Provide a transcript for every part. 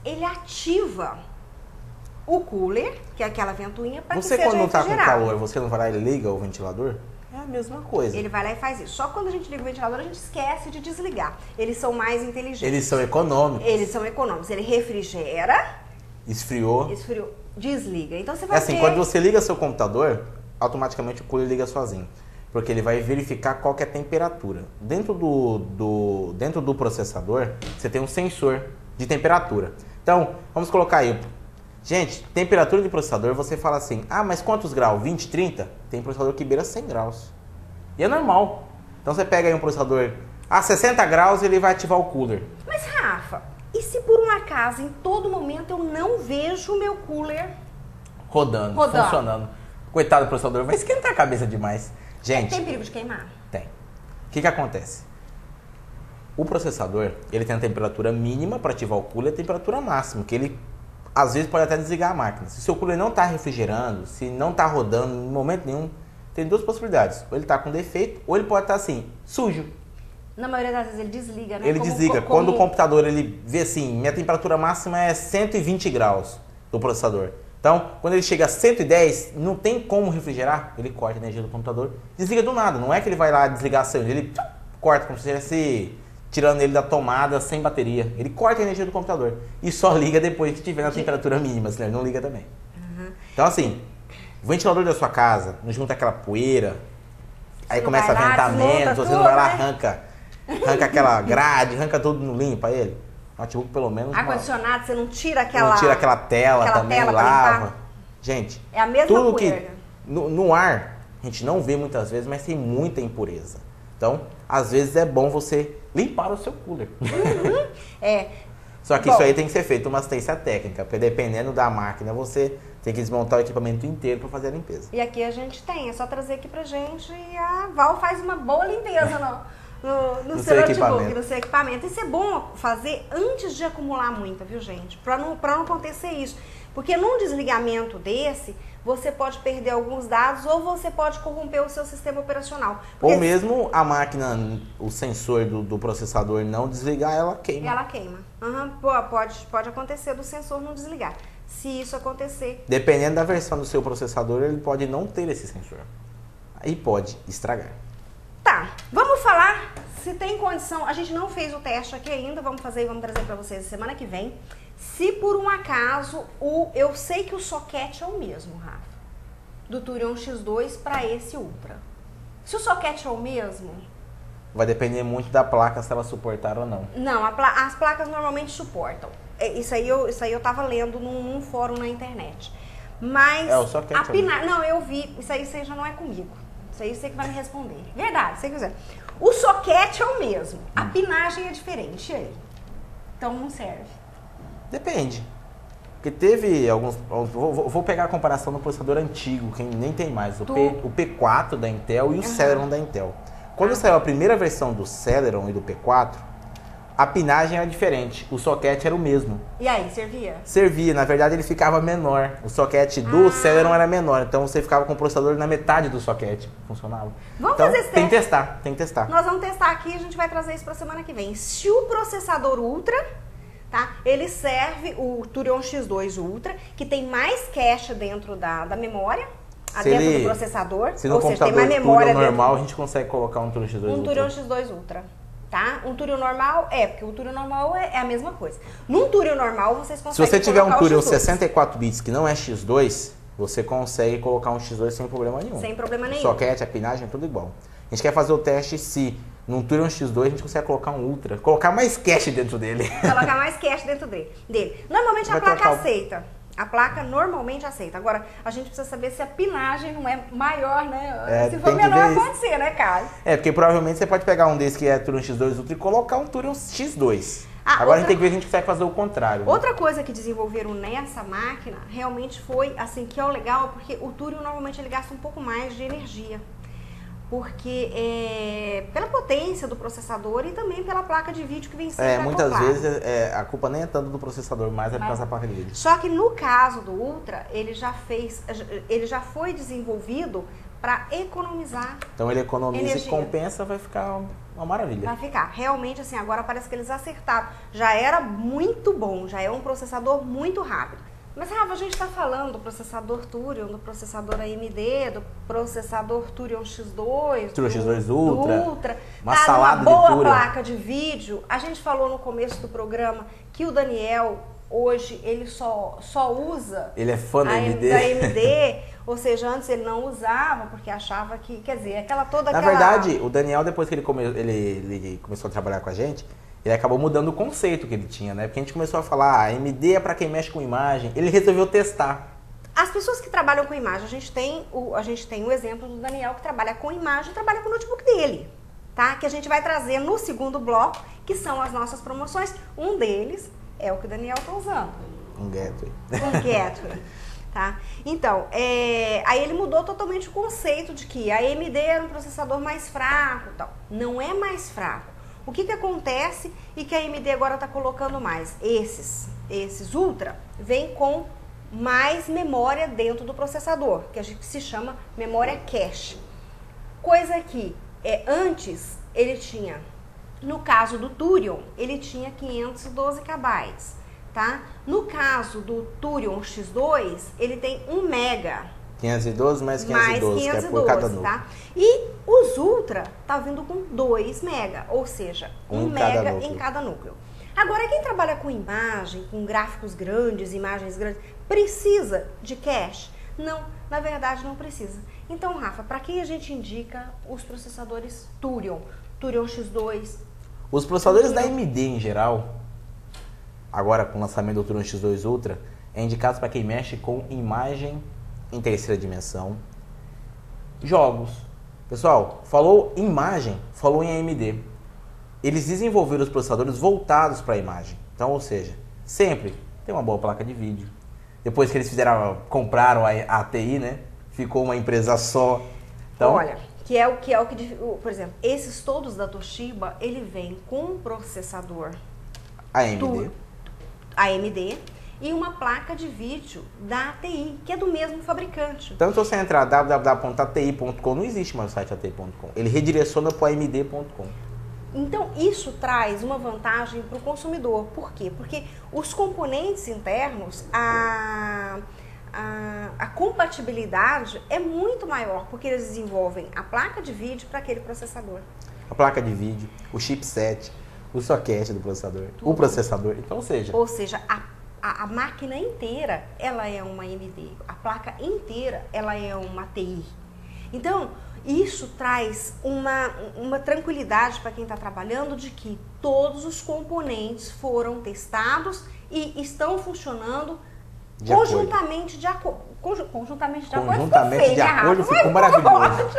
ele ativa o cooler, que é aquela ventoinha, para que Você seja quando não tá com refrigerado. calor, você não vai lá e liga o ventilador? É a mesma coisa. Ele vai lá e faz isso. Só quando a gente liga o ventilador, a gente esquece de desligar. Eles são mais inteligentes. Eles são econômicos. Eles são econômicos. Ele refrigera, Esfriou. desliga. Então você É vai assim, ver... quando você liga seu computador, automaticamente o cooler liga sozinho. Porque ele vai verificar qual que é a temperatura. Dentro do processador, você tem um sensor de temperatura. Então, vamos colocar aí. Gente, temperatura de processador, você fala assim, ah, mas quantos graus? 20, 30? Tem processador que beira 100 graus. E é normal. Então você pega aí um processador a 60 graus, ele vai ativar o cooler. Mas, Rafa, e se por um acaso, em todo momento, eu não vejo o meu cooler Rodando, funcionando. Coitado do processador, vai esquentar a cabeça demais. Gente, tem perigo de queimar? tem. O que acontece? O processador, ele tem a temperatura mínima para ativar o cooler e a temperatura máxima, que ele, às vezes, pode até desligar a máquina. Se o seu cooler não está refrigerando, se não está rodando em momento nenhum, tem duas possibilidades. Ou ele está com defeito, ou ele pode estar assim, sujo. Na maioria das vezes ele desliga, né? Ele desliga. Quando o computador, ele vê assim, minha temperatura máxima é 120 graus do processador. Então, quando ele chega a 110, não tem como refrigerar, ele corta a energia do computador, desliga do nada. Não é que ele vai lá desligar sem, ele corta como se estivesse tirando ele da tomada sem bateria. Ele corta a energia do computador e só liga depois que tiver na temperatura mínima, senão ele não liga também. Então, assim, o ventilador da sua casa, não junta aquela poeira, aí começa a ventar menos, você não vai lá, arranca aquela grade, arranca tudo, não limpa ele. Notebook pelo menos... Ar-condicionado, você não tira aquela... Não tira aquela tela também, tela lava. Gente, é a mesma tudo poeira. que no ar, a gente não vê muitas vezes, mas tem muita impureza. Então, às vezes é bom você limpar o seu cooler. Só que isso aí tem que ser feito uma assistência técnica, porque dependendo da máquina, você tem que desmontar o equipamento inteiro para fazer a limpeza. E aqui a gente tem, é só trazer aqui pra gente e a Val faz uma boa limpeza no seu notebook, no seu equipamento. Isso é bom fazer antes de acumular muita, viu, gente? Pra não acontecer isso. Porque num desligamento desse, você pode perder alguns dados ou você pode corromper o seu sistema operacional. Ou mesmo a máquina, o sensor do processador não desligar, ela queima. Ela queima. Pode acontecer do sensor não desligar. Se isso acontecer... Dependendo da versão do seu processador, ele pode não ter esse sensor. Aí pode estragar. Tá, vamos falar se tem condição. A gente não fez o teste aqui ainda, vamos fazer e vamos trazer para vocês semana que vem. Se por um acaso, eu sei que o soquete é o mesmo, Rafa, do Turion X2 para esse Ultra. Se o soquete é o mesmo... Vai depender muito da placa, se ela suportar ou não. Não, as placas normalmente suportam. Isso aí eu tava lendo num fórum na internet. Mas o soquete não, eu vi, isso aí já não é comigo. Isso aí você que vai me responder. Verdade, se você quiser. O soquete é o mesmo, a pinagem é diferente. E aí? Então não serve. Depende. Porque teve alguns... Vou pegar a comparação do processador antigo, que nem tem mais. O P4 da Intel e o Celeron da Intel. Quando saiu a primeira versão do Celeron e do P4, a pinagem era diferente. O soquete era o mesmo. E aí, servia? Servia. Na verdade, ele ficava menor. O soquete do Celeron era menor. Então, você ficava com o processador na metade do soquete. Funcionava. Vamos fazer esse tem teste? Tem que testar. Nós vamos testar aqui e a gente vai trazer isso para semana que vem. Se o processador Ultra, tá? Ele serve o Turion X2 Ultra, que tem mais cache dentro da memória, dentro do processador. Se no ou seja, tem mais computador memória normal, a gente consegue colocar um Turion X2 Ultra. Um Turion X2 Ultra. Tá? Um Turion normal, porque o Turion normal é a mesma coisa. Num Turion normal, vocês conseguem. Se você tiver um Turion X2. 64 bits que não é X2, você consegue colocar um X2 sem problema nenhum. Sem problema nenhum. O soquete, a pinagem, tudo igual. A gente quer fazer o teste se num Turion X2 a gente consegue colocar um Ultra, colocar mais cache dentro dele. Colocar mais cache dentro dele. Normalmente a placa aceita. A placa normalmente aceita. Agora, a gente precisa saber se a pinagem não é maior, né? Se for menor, pode ser, né, cara? Porque provavelmente você pode pegar um desse que é Turion X2 Ultra e colocar um Turion X2. Agora a gente tem que ver se a gente consegue fazer o contrário. Outra coisa que desenvolveram nessa máquina realmente foi, assim, que é o legal, porque o Turion normalmente ele gasta um pouco mais de energia. Porque pela potência do processador e também pela placa de vídeo que vem sendo muitas vezes a culpa nem é tanto do processador, mas é por causa da placa de vídeo. Só que no caso do Ultra, ele já foi desenvolvido para economizar. Então ele economiza energia. E compensa, vai ficar uma maravilha. Vai ficar. Realmente, assim, agora parece que eles acertaram. Já era muito bom, já é um processador muito rápido. Mas, Rafa, a gente está falando do processador Turion, do processador AMD, do processador Turion X2, Turion X2 Ultra, uma salada de boa placa de vídeo. A gente falou no começo do programa que o Daniel, hoje, ele só usa ele é fã da AMD. Ou seja, antes ele não usava porque achava que, quer dizer, Na verdade, o Daniel, depois que ele começou a trabalhar com a gente, ele acabou mudando o conceito que ele tinha, né? Porque a gente começou a falar, AMD é para quem mexe com imagem. Ele resolveu testar. As pessoas que trabalham com imagem, a gente tem o exemplo do Daniel que trabalha com imagem e trabalha com o notebook dele, tá? Que a gente vai trazer no segundo bloco, que são as nossas promoções. Um deles é o que o Daniel está usando. Um Gateway. Um Gateway. Tá? Então, aí ele mudou totalmente o conceito de que a AMD era um processador mais fraco e tal. Não é mais fraco. O que acontece e que a AMD agora está colocando mais? Esses Ultra vêm com mais memória dentro do processador, que a gente se chama memória cache. Coisa que antes ele tinha, no caso do Turion, ele tinha 512 KB. Tá? No caso do Turion X2, ele tem 1 mega. 512 mais 512, que é por cada núcleo. Tá? E os Ultra tá vindo com 2 mega, ou seja, 1 mega em cada núcleo. Agora, quem trabalha com imagem, com gráficos grandes, imagens grandes, precisa de cache? Não, na verdade não precisa. Então, Rafa, para quem a gente indica os processadores Turion X2? Os processadores da AMD em geral, agora com o lançamento do Turion X2 Ultra, é indicado para quem mexe com imagem em terceira dimensão, jogos. Pessoal, falou imagem, falou em AMD. Eles desenvolveram os processadores voltados para a imagem. Então, ou seja, sempre tem uma boa placa de vídeo. Depois que eles compraram a TI, né? Ficou uma empresa só. Então, olha, por exemplo, esses todos da Toshiba, ele vem com um processador AMD e uma placa de vídeo da ATI, que é do mesmo fabricante. Então, se você entrar www.ati.com, não existe mais o site ati.com. Ele redireciona para o amd.com. Então, isso traz uma vantagem para o consumidor. Por quê? Porque os componentes internos, a compatibilidade é muito maior, porque eles desenvolvem a placa de vídeo para aquele processador. A placa de vídeo, o chipset, o socket do processador, o processador. Então, ou seja, a máquina inteira, ela é uma AMD. A placa inteira, ela é uma TI. Então, isso traz uma tranquilidade para quem está trabalhando de que todos os componentes foram testados e estão funcionando conjuntamente de acordo. Conjuntamente de acordo ficou maravilhoso.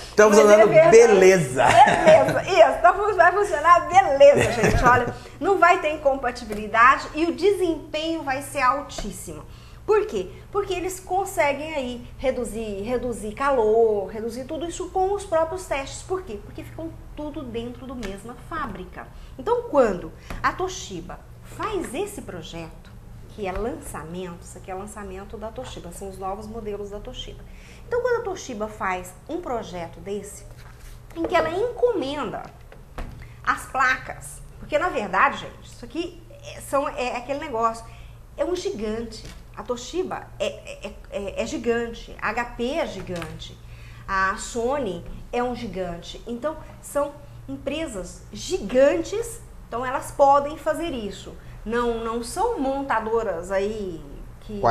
Estamos usando beleza. Isso, então vai funcionar beleza, gente. Olha, não vai ter incompatibilidade e o desempenho vai ser altíssimo. Por quê? Porque eles conseguem aí reduzir calor, reduzir tudo isso com os próprios testes. Por quê? Porque ficam tudo dentro da mesma fábrica. Então, quando a Toshiba faz esse projeto, que é lançamento, isso aqui é lançamento da Toshiba, são os novos modelos da Toshiba. Então, quando a Toshiba faz um projeto desse, em que ela encomenda as placas, porque na verdade, gente, isso aqui é aquele negócio, é um gigante. A Toshiba é gigante, a HP é gigante, a Sony é um gigante. Então, são empresas gigantes, então elas podem fazer isso. Não são montadoras aí que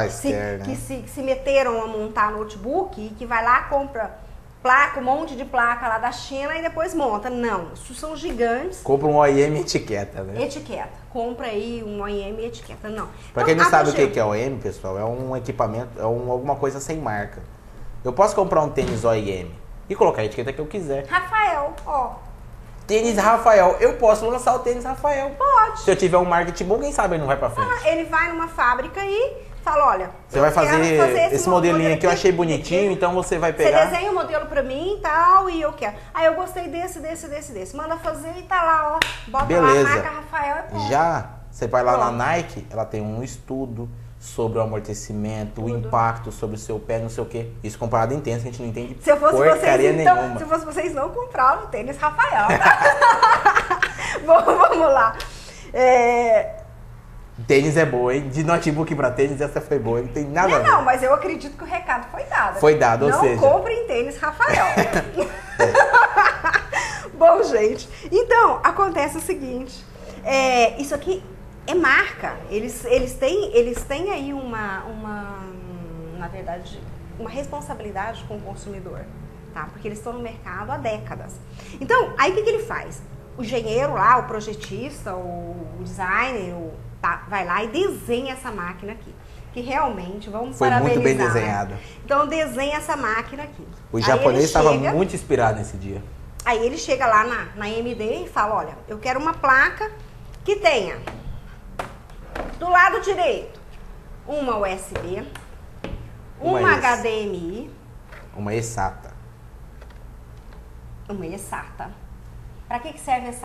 se meteram a montar notebook e que vai lá, compra placa, um monte de placa lá da China e depois monta. Não, isso são gigantes. Compra um OEM etiqueta, né? Etiqueta. Compra aí um OEM e etiqueta. Não. Pra quem não sabe o que é OEM, pessoal, é um equipamento, alguma coisa sem marca. Eu posso comprar um tênis OEM e colocar a etiqueta que eu quiser. Rafael, ó. Tênis Rafael, eu posso lançar o tênis Rafael. Pode. Se eu tiver um marketing bom, quem sabe ele não vai pra frente. Ele vai numa fábrica e fala, olha, você vai fazer esse modelinho aqui, eu achei bonitinho, então você vai pegar. Você desenha o modelo pra mim e tal, e eu quero. Aí eu gostei desse. Manda fazer e tá lá, ó. Bota beleza. lá a marca Rafael e pronto. Já, você vai lá na Nike, ela tem um estudo sobre o amortecimento, o impacto sobre o seu pé, não sei o quê. Isso comparado em tênis, a gente não entende se eu fosse porcaria vocês, então, nenhuma. Se eu fosse vocês, não compravam tênis Rafael, tá? Bom, vamos lá. Tênis é boa, hein? De notebook pra tênis, essa foi boa, não tem nada a ver. Não, mas eu acredito que o recado foi dado. Foi dado, ou seja... Não comprem tênis Rafael. Bom, gente, então, acontece o seguinte, isso aqui é marca, eles têm aí na verdade, uma responsabilidade com o consumidor, tá? Porque eles estão no mercado há décadas. Então, aí o que ele faz? O engenheiro lá, o projetista, o designer, vai lá e desenha essa máquina aqui. Que realmente, vamos foi parabenizar. Foi muito bem desenhada. Né? Então, desenha essa máquina aqui. O japonês estava muito inspirado nesse dia. Aí ele chega lá na AMD e fala, olha, eu quero uma placa que tenha do lado direito uma USB, uma HDMI, uma eSATA. Uma eSATA. Para que serve essa